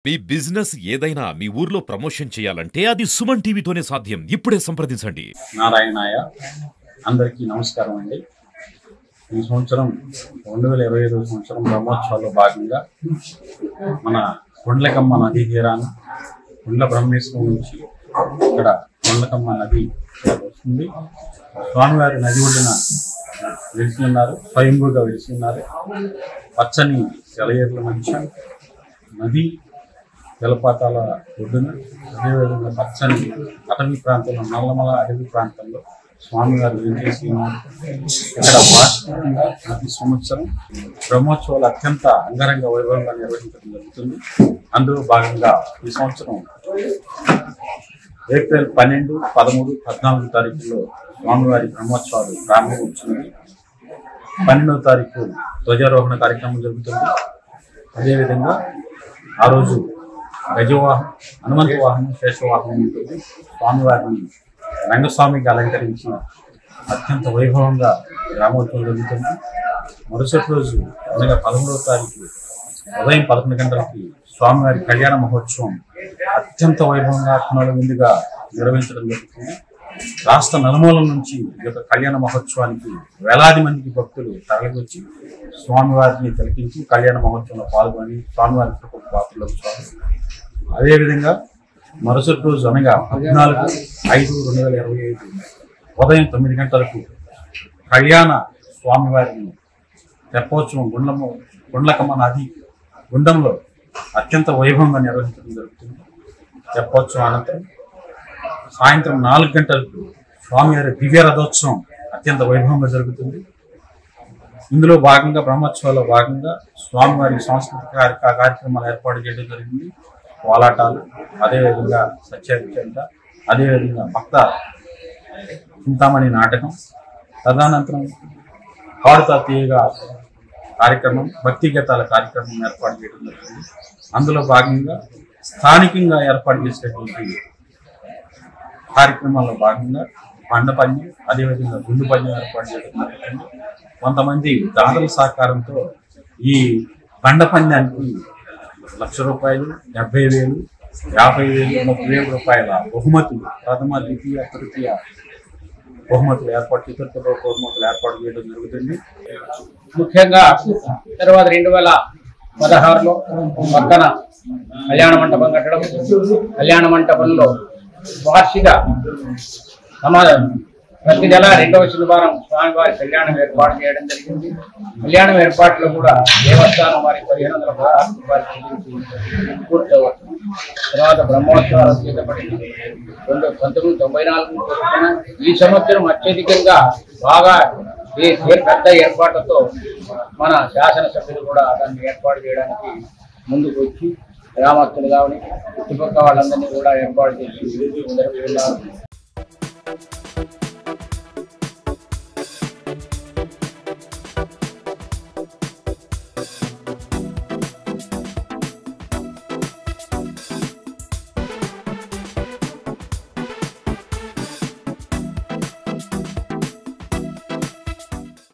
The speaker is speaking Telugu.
మీ బిజినెస్ ఏదైనా మీ ఊర్లో ప్రమోషన్ చేయాలంటే అది సుమన్ టీవీతోనే సాధ్యం. ఇప్పుడే సంప్రదించండి. నారాయణాయ అందరికీ నమస్కారం అండి. ఈ సంవత్సరం 2025 సంవత్సరం బ్రహ్మోత్సవాల్లో భాగంగా మన గుండ్లకమ్మ నదీ తీరాన గుండ్ల బ్రహ్మేశ్వరం నుంచి ఇక్కడ గుండ్లకమ్మ నది వస్తుంది. స్వామివారి నది ఒడ్డున వెలిసి ఉన్నారు, స్వయంభూగా వెలిసి ఉన్నారు. పచ్చని సెలయేర్ల మధ్య నది జలపాతాల ఒడ్డున అదేవిధంగా పచ్చని అటవీ ప్రాంతంలో నల్లమల అటవీ ప్రాంతంలో స్వామివారు వెలిచేసి ఉన్నారు. ఇక్కడ వార్షికంగా ప్రతి సంవత్సరం బ్రహ్మోత్సవాలు అత్యంత అంగరంగ వైభవంగా నిర్వహించడం జరుగుతుంది. అందులో భాగంగా ఈ సంవత్సరం ఏప్రిల్ 12, 13, 14 తారీఖుల్లో స్వామివారి బ్రహ్మోత్సవాలు ప్రారంభమవుతుంది. 12వ తారీఖు ధ్వజారోహణ కార్యక్రమం జరుగుతుంది. అదేవిధంగా ఆ రోజు గజవాహనం, హనుమంత వాహనం, శేషవాహనం ఉంటుంది. స్వామివారిని రంగస్వామికి అలంకరించి అత్యంత వైభవంగా గ్రామోత్సవం జరుగుతుంది. మరుసటి రోజు అనగా 13వ తారీఖు ఉదయం 11 గంటలకి స్వామివారి కళ్యాణ మహోత్సవం అత్యంత వైభవంగా కనుల విందుగా నిర్వహించడం జరుగుతుంది. రాష్ట్ర నలుమూలల నుంచి ఈ యొక్క కళ్యాణ మహోత్సవానికి వేలాది మందికి భక్తులు తరలివచ్చి స్వామివారిని తిలకించి కళ్యాణ మహోత్సవంలో పాల్గొని స్వామివారి పాత్రలకు స్వామి. అదేవిధంగా మరుసటి రోజు అనగా 14/5/2025 ఉదయం 9 గంటలకు కళ్యాణ స్వామివారిని తెప్పోత్సవం గుండ్లకమ్మ నది గుండంలో అత్యంత వైభవంగా నిర్వహించడం జరుగుతుంది. తెప్పోత్సవం అనంతరం సాయంత్రం 4 గంటలకు స్వామివారి దివ్య రథోత్సవం అత్యంత వైభవంగా జరుగుతుంది. ఇందులో భాగంగా బ్రహ్మోత్సవాల్లో భాగంగా స్వామివారి సాంస్కృతిక కార్యక్రమాలు ఏర్పాటు చేయడం జరిగింది. కోలాటాలు, అదేవిధంగా సత్యచండ, అదేవిధంగా భక్త చింతామణి నాటకం, తదనంతరం పాడుతా తీయగా కార్యక్రమం, భక్తి గీతాల కార్యక్రమం ఏర్పాటు చేయడం జరిగింది. అందులో భాగంగా స్థానికంగా ఏర్పాటు చేసినటువంటి కార్యక్రమాల్లో భాగంగా బండపందెం, అదేవిధంగా గుండు పందెం ఏర్పాటు చేయడం జరుగుతుంది. కొంతమంది దాతల సహకారంతో ఈ బండపందానికి ₹1,00,000, 70,000, 50,000, 30,000 రూపాయల బహుమతులు, ప్రథమ, ద్వితీయ, తృతీయ బహుమతులు ఏర్పాటు, చతుర్థ బహుమతులు ఏర్పాటు చేయడం జరుగుతుంది. ముఖ్యంగా తర్వాత 2016లో పక్కన కళ్యాణ మంటపం కట్టడం, కళ్యాణ మంటపంలో వార్షిక సమాధానం ప్రతి నెల 2వ శనివారం స్వామివారి కళ్యాణం ఏర్పాటు చేయడం జరిగింది. కళ్యాణం ఏర్పాట్లో కూడా దేవస్థానం వారి 1,516 రూపాయలు చెల్లించి పూర్తవుతుంది. తర్వాత బ్రహ్మోత్సవాలు చేపట్టింది 1994 ఈ సంవత్సరం అత్యధికంగా బాగా పెద్ద ఏర్పాట్లతో మన శాసనసభ్యులు కూడా దాన్ని ఏర్పాటు చేయడానికి ముందుకు వచ్చి గ్రామస్తులు కావని చుట్టుపక్కల వాళ్ళందరినీ కూడా ఏర్పాటు చేసి